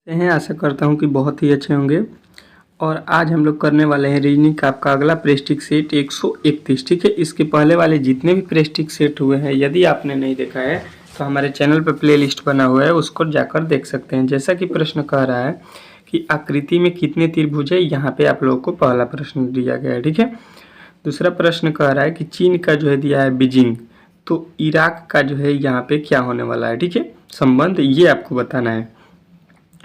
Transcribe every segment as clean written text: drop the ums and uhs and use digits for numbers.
हैं। आशा करता हूँ कि बहुत ही अच्छे होंगे। और आज हम लोग करने वाले हैं रीजनिंग का आपका अगला प्रेस्टिक सेट 131। ठीक है, इसके पहले वाले जितने भी प्रेस्टिक सेट हुए हैं, यदि आपने नहीं देखा है तो हमारे चैनल पर प्लेलिस्ट बना हुआ है, उसको जाकर देख सकते हैं। जैसा कि प्रश्न कह रहा है कि आकृति में कितने त्रिभुज है, यहाँ पे आप लोगों को पहला प्रश्न दिया गया है। ठीक है, दूसरा प्रश्न कह रहा है कि चीन का जो है दिया है बीजिंग, तो इराक का जो है यहाँ पे क्या होने वाला है। ठीक है, संबंध ये आपको बताना है।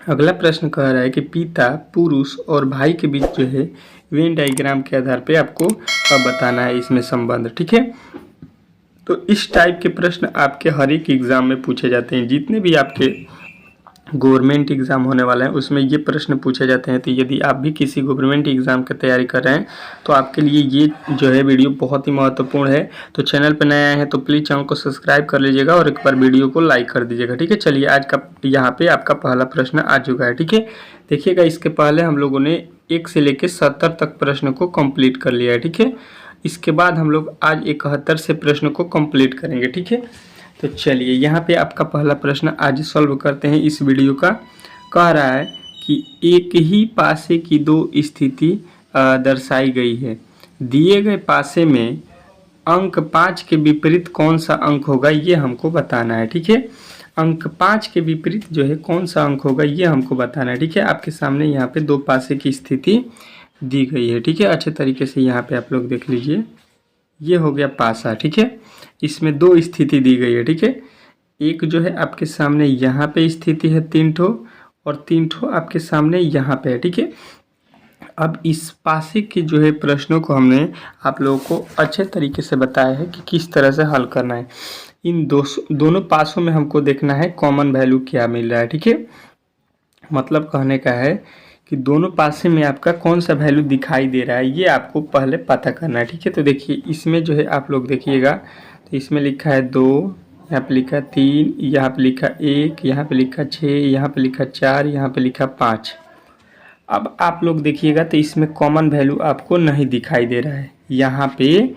अगला प्रश्न कह रहा है कि पिता, पुरुष और भाई के बीच जो है वेन डायग्राम के आधार पे आपको बताना है इसमें संबंध। ठीक है, तो इस टाइप के प्रश्न आपके हर एक एग्जाम में पूछे जाते हैं। जितने भी आपके गवर्नमेंट एग्ज़ाम होने वाला है उसमें ये प्रश्न पूछे जाते हैं। तो यदि आप भी किसी गवर्नमेंट एग्ज़ाम की तैयारी कर रहे हैं तो आपके लिए ये जो है वीडियो बहुत ही महत्वपूर्ण है। तो चैनल पर नए आए हैं तो प्लीज़ चैनल को सब्सक्राइब कर लीजिएगा और एक बार वीडियो को लाइक कर दीजिएगा। ठीक है, चलिए आज का यहाँ पे आपका पहला प्रश्न आ चुका है। ठीक है, देखिएगा, इसके पहले हम लोगों ने 1 से लेकर 70 तक प्रश्न को कंप्लीट कर लिया है। ठीक है, इसके बाद हम लोग आज 71 से प्रश्न को कंप्लीट करेंगे। ठीक है, तो चलिए यहाँ पे आपका पहला प्रश्न आज सॉल्व करते हैं इस वीडियो का। कह रहा है कि एक ही पासे की दो स्थिति दर्शाई गई है। दिए गए पासे में अंक 5 के विपरीत कौन सा अंक होगा, ये हमको बताना है। ठीक है, अंक 5 के विपरीत जो है कौन सा अंक होगा ये हमको बताना है। ठीक है, आपके सामने यहाँ पे दो पासे की स्थिति दी गई है। ठीक है, अच्छे तरीके से यहाँ पे आप लोग देख लीजिए, ये हो गया पासा। ठीक है, इसमें दो स्थिति दी गई है। ठीक है, एक जो है आपके सामने यहाँ पे स्थिति है 3 ठो, और 3 ठो आपके सामने यहाँ पे है। ठीक है, अब इस पासे के जो है प्रश्नों को हमने आप लोगों को अच्छे तरीके से बताया है कि किस तरह से हल करना है। इन दोनों पासों में हमको देखना है कॉमन वैल्यू क्या मिल रहा है। ठीक है, मतलब कहने का है कि दोनों पासे में आपका कौन सा वैल्यू दिखाई दे रहा है, ये आपको पहले पता करना है। ठीक है, तो देखिए इसमें जो है आप लोग देखिएगा, तो इसमें लिखा है 2, यहाँ पे लिखा 3, यहाँ पे लिखा 1, यहाँ पे लिखा 6, यहाँ पे लिखा 4, यहाँ पे लिखा 5। अब आप लोग देखिएगा तो इसमें कॉमन वैल्यू आपको नहीं दिखाई दे रहा है, यहाँ पे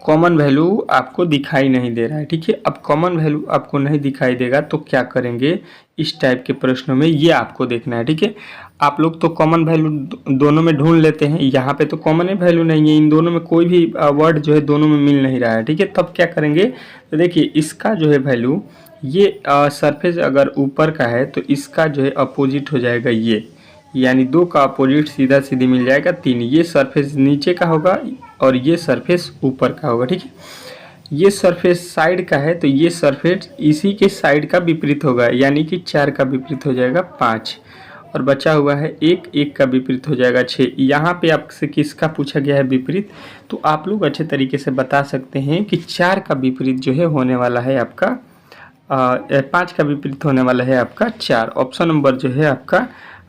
कॉमन वैल्यू आपको दिखाई नहीं दे रहा है। ठीक है, अब कॉमन वैल्यू आपको नहीं दिखाई देगा तो क्या करेंगे, इस टाइप के प्रश्नों में ये आपको देखना है। ठीक है, आप लोग तो कॉमन वैल्यू दोनों में ढूंढ लेते हैं, यहाँ पे तो कॉमन वैल्यू नहीं है, इन दोनों में कोई भी वर्ड जो है दोनों में मिल नहीं रहा है। ठीक है, तब क्या करेंगे, तो देखिए इसका जो है वैल्यू, ये सरफेस अगर ऊपर का है तो इसका जो है अपोजिट हो जाएगा ये, यानी 2 का अपोजिट सीधा सीधी मिल जाएगा 3। ये सरफेस नीचे का होगा और ये सरफेस ऊपर का होगा। ठीक है, ये सरफेस साइड का है तो ये सरफेस इसी के साइड का विपरीत होगा, यानी कि 4 का विपरीत हो जाएगा 5, और बचा हुआ है 1, 1 का विपरीत हो जाएगा 6। यहाँ पे आपसे किसका पूछा गया है विपरीत, तो आप लोग अच्छे तरीके से बता सकते हैं कि 4 का विपरीत जो है होने वाला है आपका 5 का विपरीत होने वाला है आपका 4। ऑप्शन नंबर जो है आपका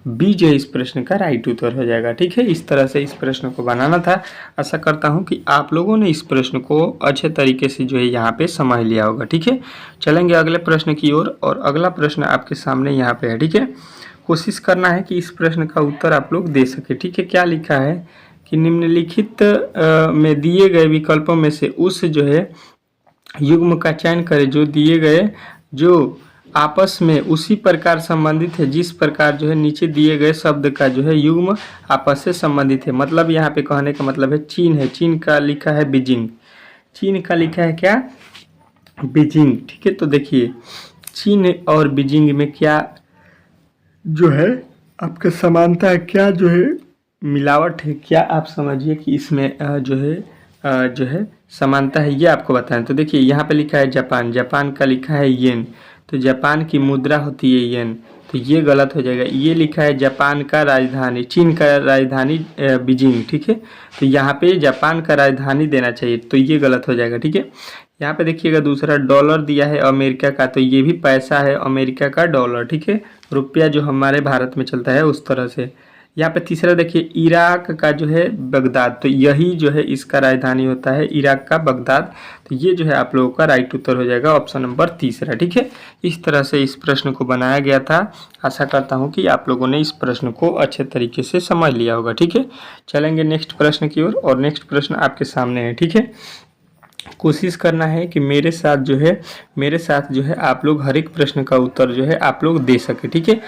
बी जो है इस प्रश्न का राइट उत्तर हो जाएगा। ठीक है, इस तरह से इस प्रश्न को बनाना था। आशा करता हूं कि आप लोगों ने इस प्रश्न को अच्छे तरीके से जो है यहाँ पे समझ लिया होगा। ठीक है, चलेंगे अगले प्रश्न की ओर, और अगला प्रश्न आपके सामने यहाँ पे है। ठीक है, कोशिश करना है कि इस प्रश्न का उत्तर आप लोग दे सके। ठीक है, क्या लिखा है कि निम्नलिखित में दिए गए विकल्पों में से उस जो है युग्म का चयन करें जो दिए गए जो आपस में उसी प्रकार संबंधित है जिस प्रकार जो है नीचे दिए गए शब्द का जो है युग्म आपस से संबंधित है। मतलब यहाँ पे कहने का मतलब है चीन है, चीन का लिखा है बीजिंग, चीन का लिखा है क्या, बीजिंग। ठीक है, तो देखिए चीन और बीजिंग में क्या जो है आपका समानता है, क्या जो है मिलावट है, क्या आप समझिए कि इसमें जो है समानता है, ये आपको बताएं। तो देखिए यहाँ पे लिखा है जापान, जापान का लिखा है येन, तो जापान की मुद्रा होती है येन, तो ये गलत हो जाएगा। ये लिखा है जापान का राजधानी, चीन का राजधानी बीजिंग। ठीक है, तो यहाँ पे जापान का राजधानी देना चाहिए, तो ये गलत हो जाएगा। ठीक है, यहाँ पे देखिएगा दूसरा डॉलर दिया है अमेरिका का, तो ये भी पैसा है अमेरिका का डॉलर। ठीक है, रुपया जो हमारे भारत में चलता है उस तरह से। यहाँ पे तीसरा देखिए इराक का जो है बगदाद, तो यही जो है इसका राजधानी होता है इराक का बगदाद, तो ये जो है आप लोगों का राइट उत्तर हो जाएगा ऑप्शन नंबर तीसरा। ठीक है, इस तरह से इस प्रश्न को बनाया गया था। आशा करता हूँ कि आप लोगों ने इस प्रश्न को अच्छे तरीके से समझ लिया होगा। ठीक है, चलेंगे नेक्स्ट प्रश्न की ओर, और नेक्स्ट प्रश्न आपके सामने है। ठीक है, कोशिश करना है कि मेरे साथ जो है आप लोग हर एक प्रश्न का उत्तर जो है आप लोग दे सके। ठीक है,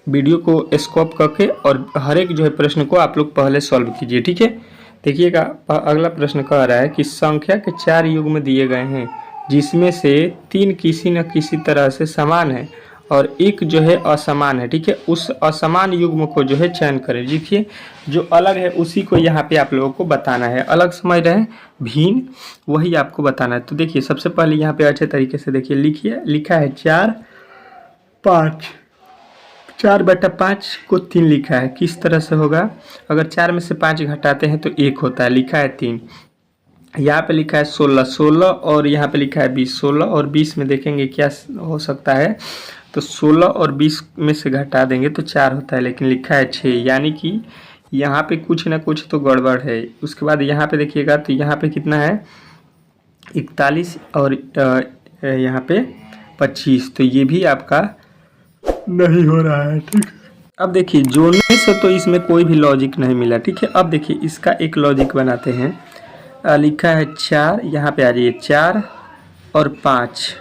वीडियो को स्टॉप करके और हर एक जो है प्रश्न को आप लोग पहले सॉल्व कीजिए, ठीक है। देखिएगा अगला प्रश्न कह रहा है कि संख्या के 4 युग्म दिए गए हैं जिसमें से 3 किसी न किसी तरह से समान है और एक जो है असमान है, ठीक है। उस असमान युग्म को जो है चयन करें। देखिए जो अलग है उसी को यहाँ पे आप लोगों को बताना है, अलग समझ रहे हैं, भिन्न वही आपको बताना है। तो देखिए सबसे पहले यहाँ पे अच्छे तरीके से देखिए लिखिए, लिखा है 4 5, 4/5 को 3 लिखा है। किस तरह से होगा, अगर 4 में से 5 घटाते हैं तो 1 होता है, लिखा है 3। यहाँ पे लिखा है 16 और यहाँ पे लिखा है 20, 16 और 20 में देखेंगे क्या हो सकता है, तो 16 और 20 में से घटा देंगे तो 4 होता है, लेकिन लिखा है 6, यानी कि यहाँ पे कुछ ना कुछ तो गड़बड़ है। उसके बाद यहाँ पे देखिएगा तो यहाँ पे कितना है 41 और यहाँ पे 25, तो ये भी आपका नहीं हो रहा है, ठीक है। अब देखिए जोड़ने से तो इसमें कोई भी लॉजिक नहीं मिला, ठीक है। अब देखिए इसका एक लॉजिक बनाते हैं। लिखा है 4, यहाँ पे आ जाइए 4 और 5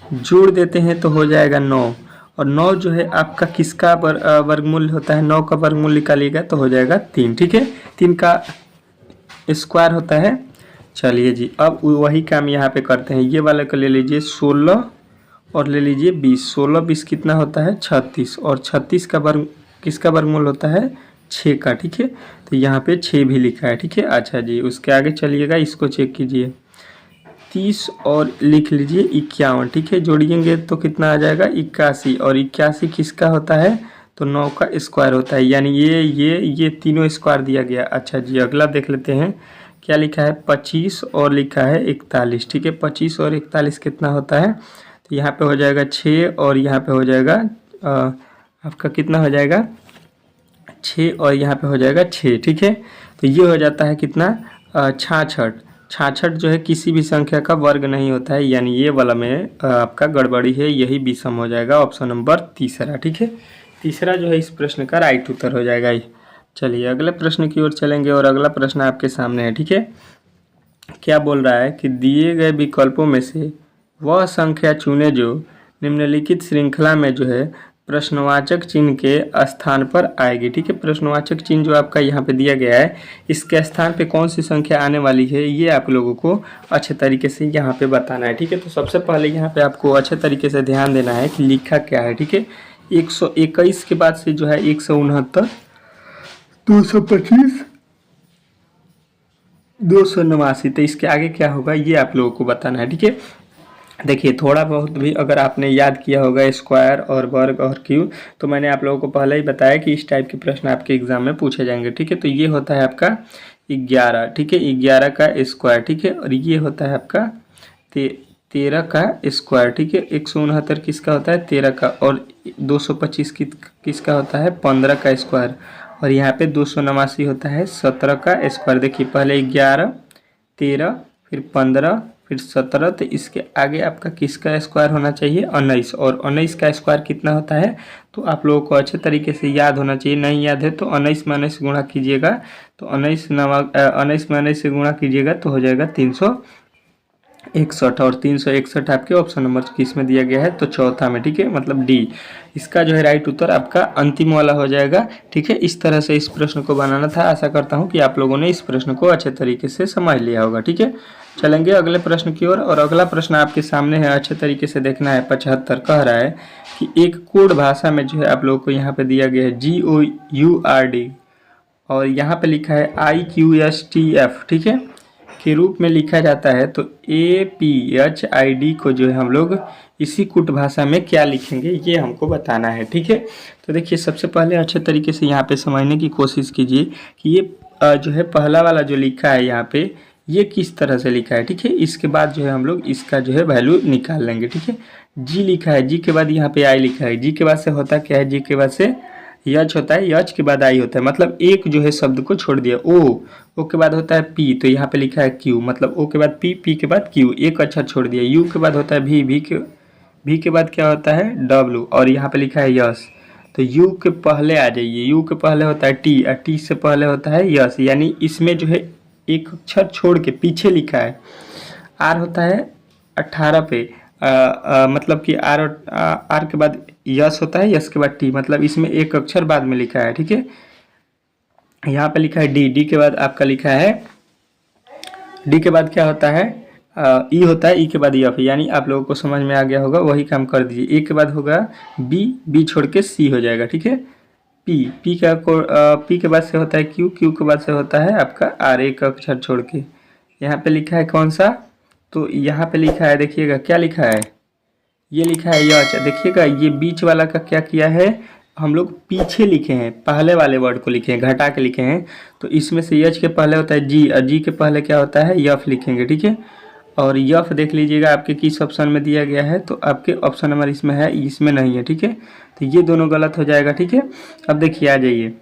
जोड़ देते हैं तो हो जाएगा 9, और 9 जो है आपका किसका वर्गमूल होता है, 9 का वर्गमूल निकालिएगा तो हो जाएगा 3, ठीक है। 3 का स्क्वायर होता है। चलिए जी अब वही काम यहाँ पे करते हैं। ये वाले को ले लीजिए 16 और ले लीजिए 20, 16 20 कितना होता है 36, और 36 का वर्ग किसका वर्गमूल होता है 6 का, ठीक है। तो यहाँ पे 6 भी लिखा है, ठीक है। अच्छा जी उसके आगे चलिएगा, इसको चेक कीजिए 30 और लिख लीजिए 51, ठीक है। जोड़िएंगे तो कितना आ जाएगा 81, और 81 किसका होता है तो 9 का स्क्वायर होता है, यानी ये तीनों स्क्वायर दिया गया। अच्छा जी अगला देख लेते हैं क्या लिखा है 25 और लिखा है 41, ठीक है। 25 और 41 कितना होता है, तो यहाँ पे हो जाएगा 6 और यहाँ पे हो जाएगा आपका कितना हो जाएगा 6 और यहाँ पे हो जाएगा 6, ठीक है। तो ये हो जाता है कितना 66। 66 जो है किसी भी संख्या का वर्ग नहीं होता है, यानी ये वाला में आपका गड़बड़ी है, यही विषम हो जाएगा, ऑप्शन नंबर तीसरा, ठीक है। तीसरा जो है इस प्रश्न का राइट उत्तर हो जाएगा। चलिए अगले प्रश्न की ओर चलेंगे और अगला प्रश्न आपके सामने है, ठीक है। क्या बोल रहा है कि दिए गए विकल्पों में से वह संख्या चुने जो निम्नलिखित श्रृंखला में जो है प्रश्नवाचक चिन्ह के स्थान पर आएगी, ठीक है। प्रश्नवाचक चिन्ह जो आपका यहाँ पे दिया गया है इसके स्थान पे कौन सी संख्या आने वाली है ये आप लोगों को अच्छे तरीके से यहाँ पे बताना है, ठीक है। तो सबसे पहले यहाँ पे आपको अच्छे तरीके से ध्यान देना है कि लिखा क्या है, ठीक है। 121 के बाद से जो है 169, 225, 289, तो इसके आगे क्या होगा ये आप लोगों को बताना है, ठीक है। देखिए थोड़ा बहुत भी अगर आपने याद किया होगा स्क्वायर और वर्ग और क्यू, तो मैंने आप लोगों को पहले ही बताया कि इस टाइप के प्रश्न आपके एग्जाम में पूछे जाएंगे, ठीक है। तो ये होता है आपका 11, ठीक है, 11 का स्क्वायर, ठीक है। और ये होता है आपका 13 का स्क्वायर, ठीक है। 169 किसका होता है 13 का, और 225 किसका होता है 15 का स्क्वायर, और यहाँ पे 289 होता है 17 का स्क्वायर। देखिए पहले 11, 13, फिर 15, फिर 17, तो इसके आगे आपका किसका स्क्वायर होना चाहिए 19, और 19 का स्क्वायर कितना होता है तो आप लोगों को अच्छे तरीके से याद होना चाहिए। नहीं याद है तो 19 में 19 से गुणा कीजिएगा, तो 19 में 19 से गुणा कीजिएगा तो हो जाएगा 361, और 361 आपके ऑप्शन नंबर किस में दिया गया है तो चौथा में, ठीक है, मतलब डी। इसका जो है राइट उत्तर आपका अंतिम वाला हो जाएगा, ठीक है। इस तरह से इस प्रश्न को बनाना था। आशा करता हूं कि आप लोगों ने इस प्रश्न को अच्छे तरीके से समझ लिया होगा, ठीक है। चलेंगे अगले प्रश्न की ओर, और अगला प्रश्न आपके सामने है, अच्छे तरीके से देखना है। 75 कह रहा है कि एक कोड भाषा में जो है आप लोगों को यहाँ पे दिया गया है GOURD और यहाँ पे लिखा है IQSTF, ठीक है, के रूप में लिखा जाता है, तो APHID को जो है हम लोग इसी कूट भाषा में क्या लिखेंगे ये हमको बताना है, ठीक है। तो देखिए सबसे पहले अच्छे तरीके से यहाँ पे समझने की कोशिश कीजिए कि ये जो है पहला वाला जो लिखा है यहाँ पे ये किस तरह से लिखा है, ठीक है। इसके बाद जो है हम लोग इसका जो है वैल्यू निकाल लेंगे, ठीक है। जी लिखा है, जी के बाद यहाँ पे आई लिखा है, जी के बाद से होता क्या है, जी के बाद से यच होता है, यच के बाद आई होता है, मतलब एक जो है शब्द को छोड़ दिया। ओ के बाद होता है पी, तो यहाँ पे लिखा है क्यू, मतलब ओ के बाद पी, पी के बाद क्यू, एक अक्षर छोड़ दिया। यू के बाद होता है भी, भी के बाद क्या होता है डब्लू, और यहाँ पे लिखा है यस, तो यू के पहले आ जाइए, यू के पहले होता है टी, और टी से पहले होता है यस, यानी इसमें जो है एक अक्षर छोड़ के पीछे लिखा है। आर होता है 18 पे, मतलब कि आर और आर के बाद यस होता है, यस के बाद टी, मतलब इसमें एक अक्षर बाद में लिखा है। ठीक है, यहाँ पे लिखा है डी, डी के बाद आपका लिखा है, डी के बाद क्या होता है, ई होता है, ई के बाद एफ, यानी आप लोगों को समझ में आ गया होगा, वही काम कर दीजिए। ए के बाद होगा बी, बी छोड़ के सी हो जाएगा। ठीक है, पी, पी का पी के बाद से होता है क्यू, क्यू के बाद से होता है आपका आर, एक अक्षर छोड़ के। यहाँ पे लिखा है कौन सा, तो यहाँ पे लिखा है, देखिएगा क्या लिखा है, ये लिखा है यच। देखिएगा ये बीच वाला का क्या किया है, हम लोग पीछे लिखे हैं, पहले वाले वर्ड को लिखे हैं, घटा के लिखे हैं। तो इसमें से यच के पहले होता है जी, और जी के पहले क्या होता है, यफ लिखेंगे। ठीक है, और यफ देख लीजिएगा आपके किस ऑप्शन में दिया गया है, तो आपके ऑप्शन नंबर इसमें है, इसमें नहीं है। ठीक है, तो ये दोनों गलत हो जाएगा। ठीक है, अब देखिए आ जाइए,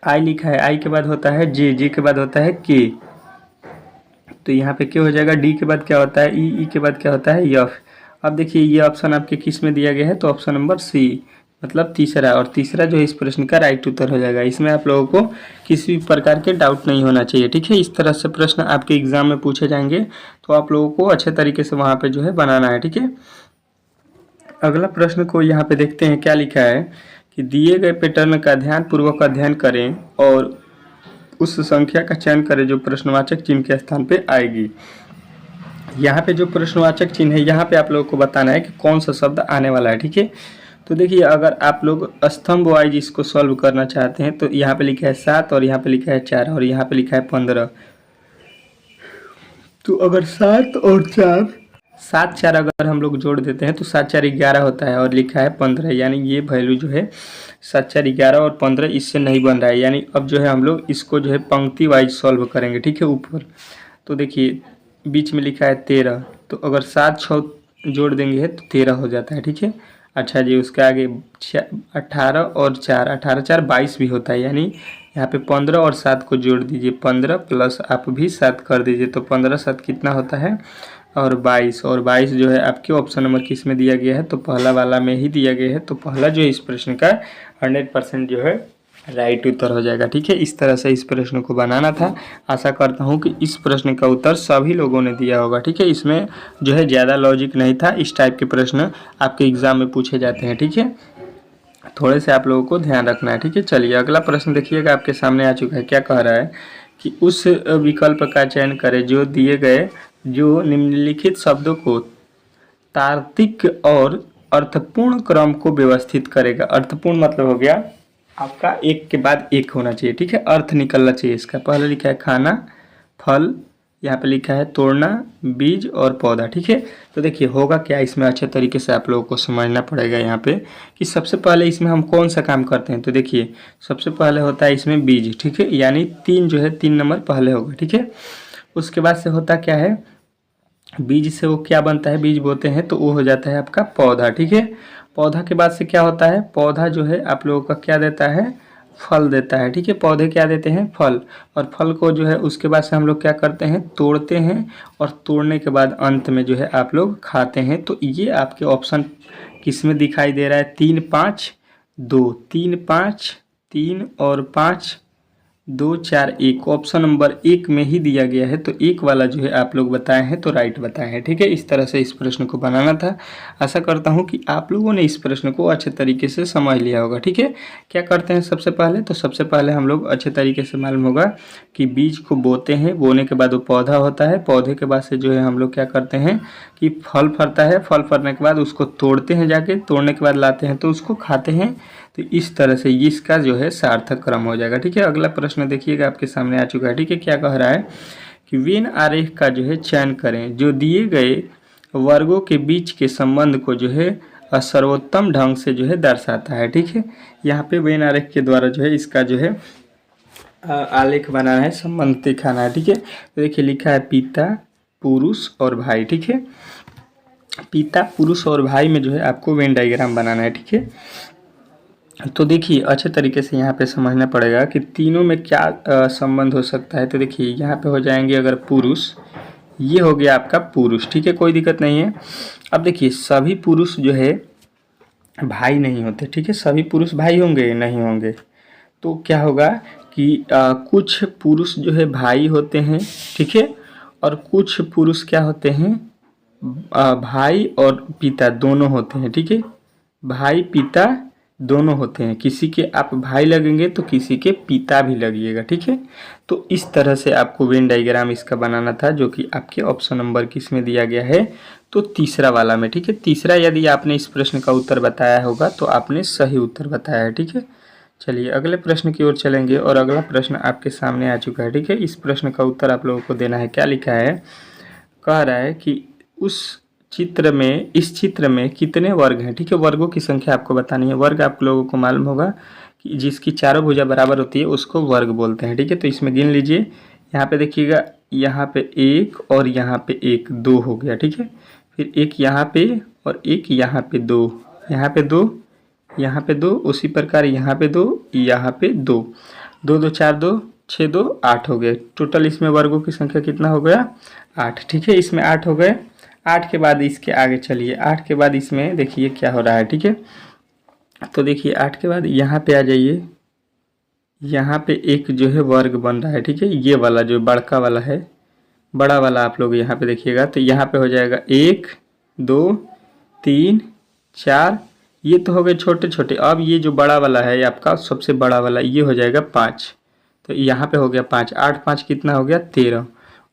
आई लिखा है, आई के बाद होता है जे, जे के बाद होता है के, तो यहाँ पे क्या हो जाएगा, डी के बाद क्या होता है, ई, ई के बाद क्या होता है, यफ। अब देखिए ये ऑप्शन आपके किस में दिया गया है, तो ऑप्शन नंबर सी, मतलब तीसरा, और तीसरा जो है इस प्रश्न का राइट उत्तर हो जाएगा। इसमें आप लोगों को किसी भी प्रकार के डाउट नहीं होना चाहिए। ठीक है, इस तरह से प्रश्न आपके एग्जाम में पूछे जाएंगे, तो आप लोगों को अच्छे तरीके से वहाँ पे जो है बनाना है। ठीक है, अगला प्रश्न को यहाँ पे देखते हैं, क्या लिखा है कि दिए गए पैटर्न का ध्यानपूर्वक अध्ययन करें और उस संख्या का चयन करें जो प्रश्नवाचक चिन्ह के स्थान पे आएगी। यहाँ पे जो प्रश्नवाचक चिन्ह है, यहाँ पे आप लोगों को बताना है कि कौन सा शब्द आने वाला है। ठीक है, तो देखिए अगर आप लोग स्तंभ वाइज इसको सॉल्व करना चाहते हैं, तो यहाँ पे लिखा है 7 और यहाँ पे लिखा है 4 और यहाँ पे लिखा है 15। तो अगर 7 और 4, 7 4 अगर हम लोग जोड़ देते हैं तो 7 4 11 होता है, और लिखा है 15, यानी ये वैल्यू जो है 7 4 11 और 15 इससे नहीं बन रहा है। यानी अब जो है हम लोग इसको जो है पंक्ति वाइज सॉल्व करेंगे। ठीक है, ऊपर तो देखिए बीच में लिखा है 13, तो अगर 7 6 जोड़ देंगे तो 13 हो जाता है। ठीक है, अच्छा जी, उसके आगे 18 और 4, 18 4 22 भी होता है, यानी यहाँ पे 15 और 7 को जोड़ दीजिए, 15 प्लस आप भी 7 कर दीजिए, तो 15 7 कितना होता है, और 22, और 22 जो है आपके ऑप्शन नंबर किस में दिया गया है, तो पहला वाला में ही दिया गया है। तो पहला जो है इस प्रश्न का 100% जो है राइट उत्तर हो जाएगा। ठीक है, इस तरह से इस प्रश्न को बनाना था। आशा करता हूँ कि इस प्रश्न का उत्तर सभी लोगों ने दिया होगा। ठीक है, इसमें जो है ज़्यादा लॉजिक नहीं था, इस टाइप के प्रश्न आपके एग्जाम में पूछे जाते हैं। ठीक है, थोड़े से आप लोगों को ध्यान रखना है। ठीक है, चलिए अगला प्रश्न देखिएगा, आपके सामने आ चुका है। क्या कह रहा है कि उस विकल्प का चयन करें जो दिए गए, जो निम्नलिखित शब्दों को तार्किक और अर्थपूर्ण क्रम को व्यवस्थित करेगा। अर्थपूर्ण मतलब हो गया आपका एक के बाद एक होना चाहिए। ठीक है, अर्थ निकलना चाहिए इसका। पहले लिखा है खाना, फल, यहाँ पे लिखा है तोड़ना, बीज और पौधा। ठीक है, तो देखिए होगा क्या, इसमें अच्छे तरीके से आप लोगों को समझना पड़ेगा यहाँ पे कि सबसे पहले इसमें हम कौन सा काम करते हैं। तो देखिए सबसे पहले होता है इसमें बीज। ठीक है, यानी 3 जो है 3 नंबर पहले होगा। ठीक है, उसके बाद से होता क्या है, बीज से वो क्या बनता है, बीज बोते हैं तो वो हो जाता है आपका पौधा। ठीक है, पौधा के बाद से क्या होता है, पौधा जो है आप लोगों का क्या देता है, फल देता है। ठीक है, पौधे क्या देते हैं, फल, और फल को जो है उसके बाद से हम लोग क्या करते हैं, तोड़ते हैं, और तोड़ने के बाद अंत में जो है आप लोग खाते हैं। तो ये आपके ऑप्शन किस में दिखाई दे रहा है, 3 5 2, 3 5 3 और 5 2 4 1, ऑप्शन नंबर 1 में ही दिया गया है। तो एक वाला जो है आप लोग बताए हैं तो राइट बताए हैं। ठीक है, इस तरह से इस प्रश्न को बनाना था। आशा करता हूं कि आप लोगों ने इस प्रश्न को अच्छे तरीके से समझ लिया होगा। ठीक है, क्या करते हैं सबसे पहले, तो सबसे पहले हम लोग अच्छे तरीके से मालूम होगा कि बीज को बोते हैं, बोने के बाद वो पौधा होता है, पौधे के बाद से जो है हम लोग क्या करते हैं कि फल फरता है, फल फरने के बाद उसको तोड़ते हैं, जाके तोड़ने के बाद लाते हैं तो उसको खाते हैं। तो इस तरह से इसका जो है सार्थक क्रम हो जाएगा। ठीक है, अगला प्रश्न देखिएगा आपके सामने आ चुका है। ठीक है, क्या कह रहा है कि वेन आरेख का जो है चयन करें जो दिए गए वर्गों के बीच के संबंध को जो है सर्वोत्तम ढंग से जो है दर्शाता है। ठीक है, यहाँ पे वेन आरेख के द्वारा जो है इसका जो है आलेख बनाना है, संबंध दिखाना है। ठीक है, तो देखिए लिखा है पिता, पुरुष और भाई। ठीक है, पिता, पुरुष और भाई में जो है आपको वेन डायग्राम बनाना है। ठीक है, तो देखिए अच्छे तरीके से यहाँ पे समझना पड़ेगा कि तीनों में क्या संबंध हो सकता है। तो देखिए यहाँ पे हो जाएंगे अगर पुरुष, ये हो गया आपका पुरुष। ठीक है, कोई दिक्कत नहीं है। अब देखिए सभी पुरुष जो है भाई नहीं होते। ठीक है, सभी पुरुष भाई होंगे नहीं होंगे, तो क्या होगा कि कुछ पुरुष जो है भाई होते हैं। ठीक है, और कुछ पुरुष क्या होते हैं, भाई और पिता दोनों होते हैं, ठीक है। भाई पिता दोनों होते हैं, किसी के आप भाई लगेंगे तो किसी के पिता भी लगिएगा, ठीक है। तो इस तरह से आपको वेन डायग्राम इसका बनाना था, जो कि आपके ऑप्शन नंबर किस में दिया गया है, तो तीसरा वाला में, ठीक है। तीसरा यदि आपने इस प्रश्न का उत्तर बताया होगा तो आपने सही उत्तर बताया है, ठीक है। चलिए अगले प्रश्न की ओर चलेंगे और अगला प्रश्न आपके सामने आ चुका है, ठीक है। इस प्रश्न का उत्तर आप लोगों को देना है। क्या लिखा है, कह रहा है कि इस चित्र में कितने वर्ग हैं, ठीक है। वर्गों की संख्या आपको बतानी है। वर्ग आप लोगों को मालूम होगा कि जिसकी चारों भुजा बराबर होती है उसको वर्ग बोलते हैं, ठीक है। तो इसमें गिन लीजिए, यहाँ पे देखिएगा, यहाँ पे एक और यहाँ पे एक, दो हो गया, ठीक है। फिर एक यहाँ पे और एक यहाँ पे दो, यहाँ पे दो, यहाँ पे दो, उसी प्रकार यहाँ पे दो, यहाँ पे दो, दो दो चार, दो छः, दो आठ हो गए। टोटल इसमें वर्गों की संख्या कितना हो गया, आठ, ठीक है। इसमें आठ हो गए। आठ के बाद इसके आगे चलिए, आठ के बाद इसमें देखिए क्या हो रहा है, ठीक है। तो देखिए आठ के बाद यहाँ पे आ जाइए, यहाँ पे एक जो है वर्ग बन रहा है, ठीक है। ये वाला जो बड़का वाला है, बड़ा वाला आप लोग यहाँ पे देखिएगा, तो यहाँ पे हो जाएगा एक, दो, तीन, चार, ये तो हो गए छोटे छोटे। अब ये जो बड़ा वाला है आपका सबसे बड़ा वाला, ये हो जाएगा पाँच, तो यहाँ पे हो गया पाँच। आठ पाँच कितना हो गया, 13,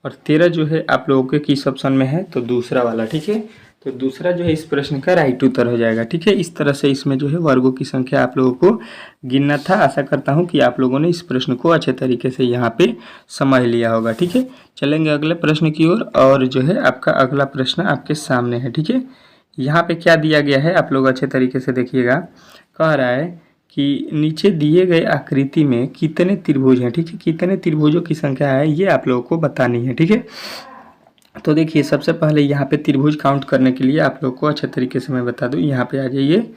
और 13 जो है आप लोगों के किस ऑप्शन में है, तो दूसरा वाला, ठीक है। तो दूसरा जो है इस प्रश्न का राइट उत्तर हो जाएगा, ठीक है। इस तरह से इसमें जो है वर्गों की संख्या आप लोगों को गिनना था। आशा करता हूँ कि आप लोगों ने इस प्रश्न को अच्छे तरीके से यहाँ पे समझ लिया होगा, ठीक है। चलेंगे अगले प्रश्न की ओर, और जो है आपका अगला प्रश्न आपके सामने है, ठीक है। यहाँ पे क्या दिया गया है आप लोग अच्छे तरीके से देखिएगा। कह रहा है कि नीचे दिए गए आकृति में कितने त्रिभुज हैं, ठीक है। कितने त्रिभुजों की संख्या है ये आप लोगों को बतानी है, ठीक है। तो देखिए सबसे पहले यहाँ पे त्रिभुज काउंट करने के लिए आप लोग को अच्छे तरीके से मैं बता दूँ, यहाँ पे आ जाइए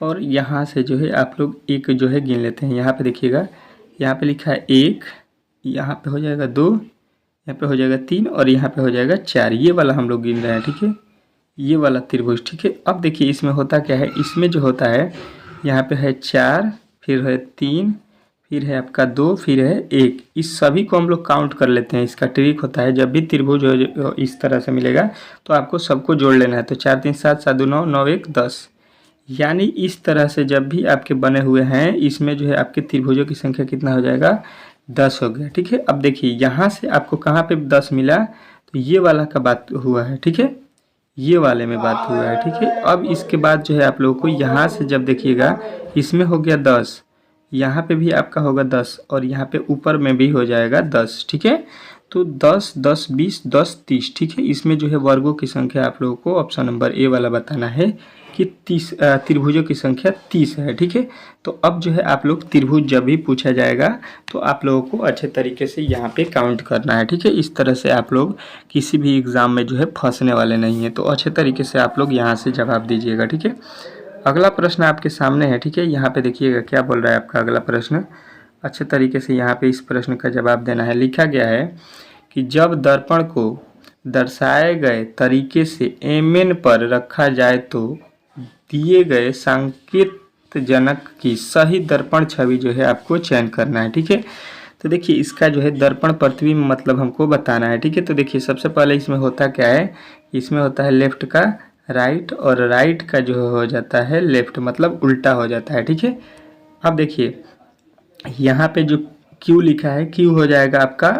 और यहाँ से जो है आप लोग एक जो है गिन लेते हैं। यहाँ पे देखिएगा, यहाँ पे लिखा है एक, यहाँ पे हो जाएगा दो, यहाँ पे हो जाएगा तीन, और यहाँ पे हो जाएगा चार। ये वाला हम लोग गिन रहे हैं, ठीक है, ये वाला त्रिभुज, ठीक है। अब देखिए इसमें होता क्या है, इसमें जो होता है यहाँ पे है चार, फिर है तीन, फिर है आपका दो, फिर है एक। इस सभी को हम लोग काउंट कर लेते हैं। इसका ट्रिक होता है, जब भी त्रिभुज हो इस तरह से मिलेगा तो आपको सबको जोड़ लेना है। तो चार तीन सात, सात दो नौ, नौ एक 10, यानी इस तरह से जब भी आपके बने हुए हैं इसमें जो है आपके त्रिभुजों की संख्या कितना हो जाएगा, 10 हो गया, ठीक है। अब देखिए यहाँ से आपको कहाँ पे 10 मिला, तो ये वाला का बात हुआ है, ठीक है, ये वाले में बात हुआ है, ठीक है। अब इसके बाद जो है आप लोगों को यहाँ से जब देखिएगा इसमें हो गया 10, यहाँ पे भी आपका होगा 10, और यहाँ पे ऊपर में भी हो जाएगा 10, ठीक है। तो 10, 10, 20, 10, 30, ठीक है। इसमें जो है वर्गों की संख्या आप लोगों को ऑप्शन नंबर ए वाला बताना है कि 30 त्रिभुजों की संख्या 30 है, ठीक है। तो अब जो है आप लोग त्रिभुज जब भी पूछा जाएगा तो आप लोगों को अच्छे तरीके से यहाँ पे काउंट करना है, ठीक है। इस तरह से आप लोग किसी भी एग्ज़ाम में जो है फंसने वाले नहीं हैं। तो अच्छे तरीके से आप लोग यहाँ से जवाब दीजिएगा, ठीक है। अगला प्रश्न आपके सामने है, ठीक है। यहाँ पे देखिएगा क्या बोल रहा है आपका अगला प्रश्न, अच्छे तरीके से यहाँ पे इस प्रश्न का जवाब देना है। लिखा गया है कि जब दर्पण को दर्शाए गए तरीके से एमएन पर रखा जाए तो दिए गए संकेत जनक की सही दर्पण छवि जो है आपको चयन करना है, ठीक है। तो देखिए इसका जो है दर्पण प्रतिबिंब मतलब हमको बताना है, ठीक है। तो देखिए सबसे पहले इसमें होता क्या है, इसमें होता है लेफ्ट का राइट, और राइट का जो हो जाता है लेफ्ट, मतलब उल्टा हो जाता है, ठीक है। अब देखिए यहाँ पे जो क्यू लिखा है, क्यू हो जाएगा आपका,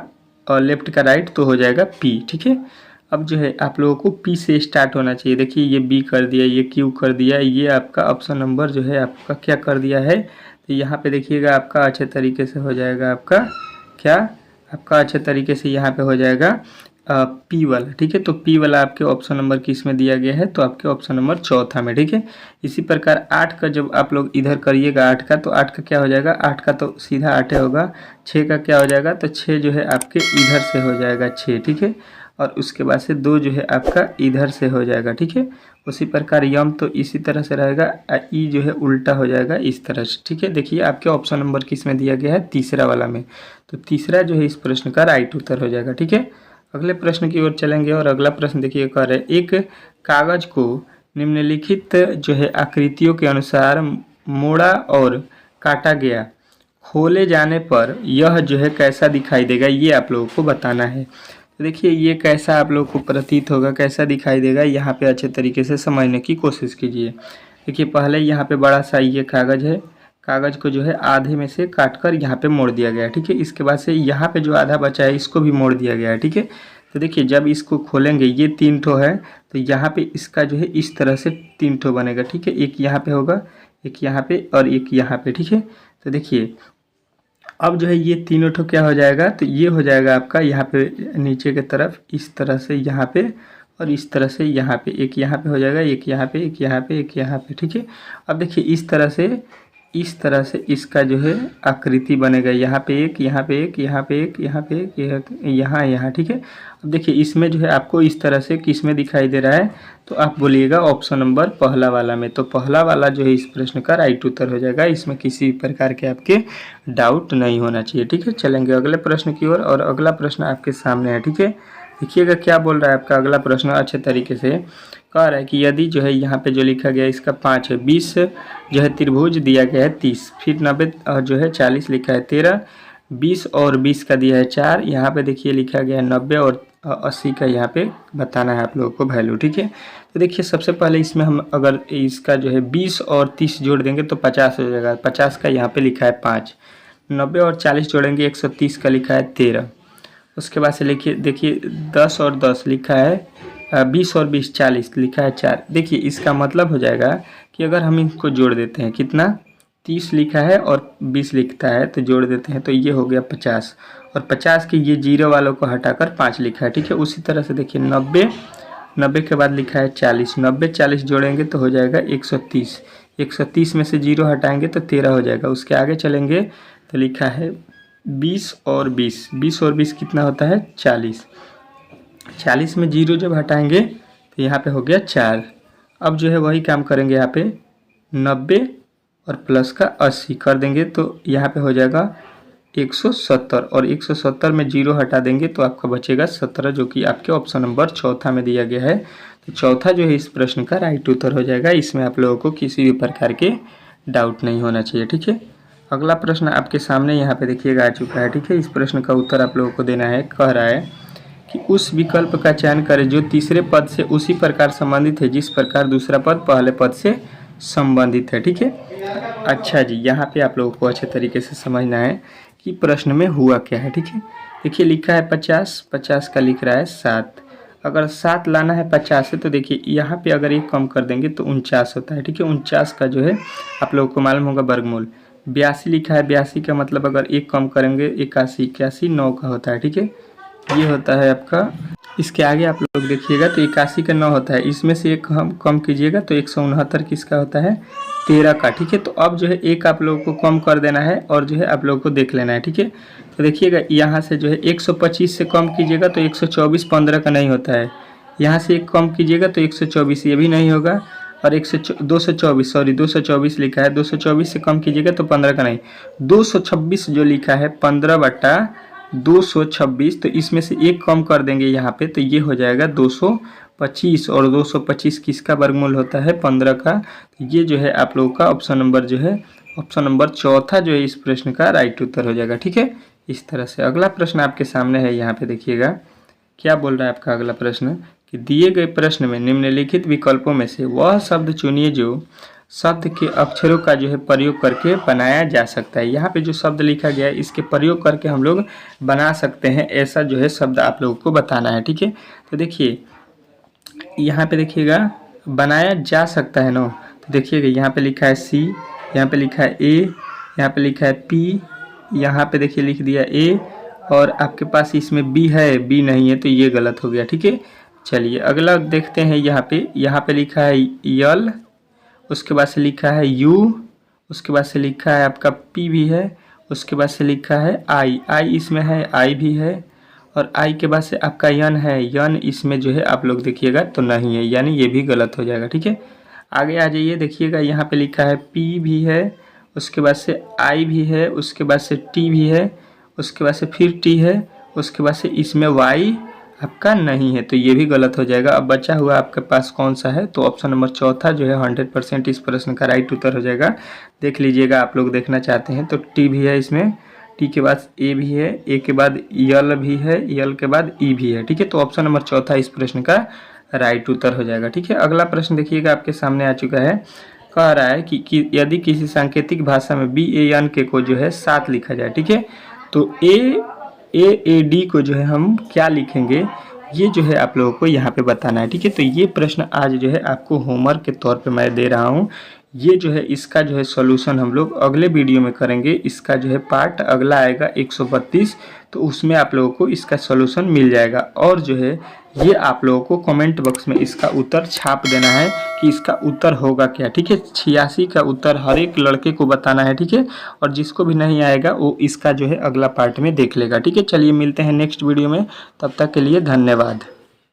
और लेफ्ट का राइट तो हो जाएगा पी, ठीक है। अब जो है आप लोगों को पी से स्टार्ट होना चाहिए। देखिए ये बी कर दिया, ये क्यू कर दिया, ये आपका ऑप्शन नंबर जो है आपका क्या कर दिया है, तो यहाँ पे देखिएगा आपका अच्छे तरीके से हो जाएगा आपका क्या, आपका अच्छे तरीके से यहाँ पे हो जाएगा पी वाला, ठीक है। तो पी वाला आपके ऑप्शन नंबर किस में दिया गया है, तो आपके ऑप्शन नंबर चौथा में, ठीक है। इसी प्रकार 8 का जब आप लोग इधर करिएगा 8 का, तो 8 का क्या हो जाएगा, 8 का तो सीधा 8 होगा। 6 का क्या हो जाएगा, तो 6 जो है आपके इधर से हो जाएगा 6, ठीक है। और उसके बाद से 2 जो है आपका इधर से हो जाएगा, ठीक है। उसी प्रकार यम तो इसी तरह से रहेगा, ई जो है उल्टा हो जाएगा इस तरह से, ठीक है। देखिए आपके ऑप्शन नंबर किस में दिया गया है, तीसरा वाला में। तो तीसरा जो है इस प्रश्न का राइट उत्तर हो जाएगा, ठीक है। अगले प्रश्न की ओर चलेंगे, और अगला प्रश्न देखिए कह रहे एक कागज को निम्नलिखित जो है आकृतियों के अनुसार मोड़ा और काटा गया, खोले जाने पर यह जो है कैसा दिखाई देगा, ये आप लोगों को बताना है। तो देखिए ये कैसा आप लोग को प्रतीत होगा, कैसा दिखाई देगा, यहाँ पे अच्छे तरीके से समझने की कोशिश कीजिए। देखिए पहले यहाँ पे बड़ा सा ये कागज़ है, कागज़ को जो है आधे में से काट कर यहाँ पे मोड़ दिया गया है, ठीक है। इसके बाद से यहाँ पे जो आधा बचा है इसको भी मोड़ दिया गया है, ठीक है। तो देखिए जब इसको खोलेंगे, ये 3 ठो है, तो यहाँ पे इसका जो है इस तरह से 3 ठो बनेगा, ठीक है। एक यहाँ पे होगा, एक यहाँ पे और एक यहाँ पे, ठीक है। तो देखिए अब जो है ये तीनों ठो क्या हो जाएगा, तो ये हो जाएगा आपका यहाँ पे नीचे की तरफ इस तरह से यहाँ पे, और इस तरह से यहाँ पे, एक यहाँ पे हो जाएगा, एक यहाँ पे, एक यहाँ पे, एक यहाँ पे, ठीक है। अब देखिए इस तरह से इसका जो है आकृति बनेगा, यहाँ पे एक, यहाँ पे एक, यहाँ पे एक, यहाँ पे एक, यहाँ यहाँ, ठीक है। अब देखिए इसमें जो है आपको इस तरह से किस में दिखाई दे रहा है, तो आप बोलिएगा ऑप्शन नंबर पहला वाला में। तो पहला वाला जो है इस प्रश्न का राइट उत्तर हो जाएगा, इसमें किसी प्रकार के आपके डाउट नहीं होना चाहिए, ठीक है। चलेंगे अगले प्रश्न की ओर, और अगला प्रश्न आपके सामने है, ठीक है। देखिएगा क्या बोल रहा है आपका अगला प्रश्न, अच्छे तरीके से कह रहा है कि यदि जो है यहाँ पे जो लिखा गया है इसका 5 है, 20 जो है त्रिभुज दिया गया है 30, फिर 90 जो है 40 लिखा है 13, 20 और 20 का दिया है 4, यहाँ पे देखिए लिखा गया है 90 और 80 का यहाँ पे बताना है आप लोगों को वैल्यू, ठीक है। तो देखिए सबसे पहले इसमें हम अगर इसका जो है 20 और 30 जोड़ देंगे तो 50 हो जाएगा, 50 का यहाँ पे लिखा है 5, 90 और 40 जोड़ेंगे 130 का लिखा है 13। उसके बाद से लिखिए, देखिए 10 और 10 लिखा है 20 और 20 40 लिखा है 4। देखिए इसका मतलब हो जाएगा कि अगर हम इनको जोड़ देते हैं, कितना 30 लिखा है और 20 लिखता है, तो जोड़ देते हैं तो ये हो गया 50, और 50 के ये जीरो वालों को हटाकर 5 लिखा है, ठीक है। उसी तरह से देखिए 90 के बाद लिखा है 40, 90 40 जोड़ेंगे तो हो जाएगा 130, 130 में से जीरो हटाएंगे तो 13 हो जाएगा। उसके आगे चलेंगे तो लिखा है 20 और 20, 20 और 20 कितना होता है 40, 40 में जीरो जब हटाएंगे तो यहाँ पे हो गया 4। अब जो है वही काम करेंगे, यहाँ पे 90 और प्लस का 80 कर देंगे तो यहाँ पे हो जाएगा 170, और 170 में जीरो हटा देंगे तो आपका बचेगा 17, जो कि आपके ऑप्शन नंबर चौथा में दिया गया है। तो चौथा जो है इस प्रश्न का राइट उत्तर हो जाएगा, इसमें आप लोगों को किसी भी प्रकार के डाउट नहीं होना चाहिए, ठीक है। अगला प्रश्न आपके सामने यहाँ पे देखिएगा आ चुका है, ठीक है। इस प्रश्न का उत्तर आप लोगों को देना है। कह रहा है कि उस विकल्प का चयन करें जो तीसरे पद से उसी प्रकार संबंधित है जिस प्रकार दूसरा पद पहले पद से संबंधित है, ठीक है। अच्छा जी, यहाँ पे आप लोगों को अच्छे तरीके से समझना है कि प्रश्न में हुआ क्या है, ठीक है। देखिए लिखा है 50, 50 का लिख रहा है 7, अगर 7 लाना है 50 से तो देखिए यहाँ पे अगर एक कम कर देंगे तो 49 होता है, ठीक है। 49 का जो है आप लोगों को मालूम होगा वर्गमूल। 82 लिखा है, 82 का मतलब अगर एक कम करेंगे 81, 81 9 का होता है, ठीक है। ये होता है आपका, इसके आगे आप लोग देखिएगा तो 81 का 9 होता है, इसमें से एक हम कम कीजिएगा तो 169 किसका होता है 13 का, ठीक है। तो अब जो है एक आप लोगों को कम कर देना है और जो है आप लोगों को देख लेना है, ठीक है। तो देखिएगा यहाँ से जो है 125 से कम कीजिएगा तो 124 15 का नहीं होता है, यहाँ से एक कम कीजिएगा तो 124 ये भी नहीं होगा, और 224 लिखा है, 224 से कम कीजिएगा तो 15 का नहीं, 226 जो लिखा है 15/226, तो इसमें से एक कम कर देंगे यहाँ पे तो ये हो जाएगा 225, और 225 किसका वर्गमूल होता है 15 का। तो ये जो है आप लोगों का ऑप्शन नंबर जो है ऑप्शन नंबर चौथा जो है इस प्रश्न का राइट उत्तर हो जाएगा, ठीक है। इस तरह से अगला प्रश्न आपके सामने है, यहाँ पे देखिएगा क्या बोल रहा है आपका अगला प्रश्न कि दिए गए प्रश्न में निम्नलिखित विकल्पों में से वह शब्द चुनिए जो शब्द के अक्षरों का जो है प्रयोग करके बनाया जा सकता है। यहाँ पे जो शब्द लिखा गया है इसके प्रयोग करके हम लोग बना सकते हैं, ऐसा जो है शब्द आप लोगों को बताना है, ठीक है। तो देखिए यहाँ पे देखिएगा बनाया जा सकता है ना, तो देखिएगा यहाँ पे लिखा है सी, यहाँ पे लिखा है ए, यहाँ पे लिखा है पी, यहाँ पे देखिए लिख दिया ए, और आपके पास इसमें बी है, बी नहीं है तो ये गलत हो गया, ठीक है। चलिए अगला देखते हैं, यहाँ पे लिखा है यल, उसके बाद से लिखा है यू, उसके बाद से लिखा है आपका पी भी है, उसके बाद से लिखा है आई, आई इसमें है, आई भी है, और आई के बाद से आपका यन है, यन इसमें जो है आप लोग देखिएगा तो नहीं है, यानी ये भी गलत हो जाएगा, ठीक है। आगे आ जाइए, देखिएगा यहाँ पे लिखा है पी भी है, उसके बाद से आई भी है, उसके बाद से टी भी है, उसके बाद से फिर टी है, उसके बाद से इसमें वाई आपका नहीं है, तो ये भी गलत हो जाएगा। अब बचा हुआ आपके पास कौन सा है, तो ऑप्शन नंबर चौथा जो है 100% इस प्रश्न का राइट उत्तर हो जाएगा। देख लीजिएगा, आप लोग देखना चाहते हैं तो टी भी है इसमें, टी के बाद ए भी है, ए के बाद यल भी है, यल के बाद ई भी है। ठीक है, तो ऑप्शन नंबर चौथा इस प्रश्न का राइट उत्तर हो जाएगा। ठीक है, अगला प्रश्न देखिएगा आपके सामने आ चुका है। कह रहा है कि यदि किसी सांकेतिक भाषा में BAN के को जो है 7 लिखा जाए। ठीक है, तो AAD को जो है हम क्या लिखेंगे, ये जो है आप लोगों को यहाँ पे बताना है। ठीक है, तो ये प्रश्न आज जो है आपको होमवर्क के तौर पे मैं दे रहा हूँ। ये जो है इसका जो है सॉल्यूशन हम लोग अगले वीडियो में करेंगे। इसका जो है पार्ट अगला आएगा 132, तो उसमें आप लोगों को इसका सॉल्यूशन मिल जाएगा। और जो है ये आप लोगों को कमेंट बॉक्स में इसका उत्तर छाप देना है कि इसका उत्तर होगा क्या। ठीक है, 86 का उत्तर हर एक लड़के को बताना है। ठीक है, और जिसको भी नहीं आएगा वो इसका जो है अगला पार्ट में देख लेगा। ठीक है, चलिए मिलते हैं नेक्स्ट वीडियो में, तब तक के लिए धन्यवाद।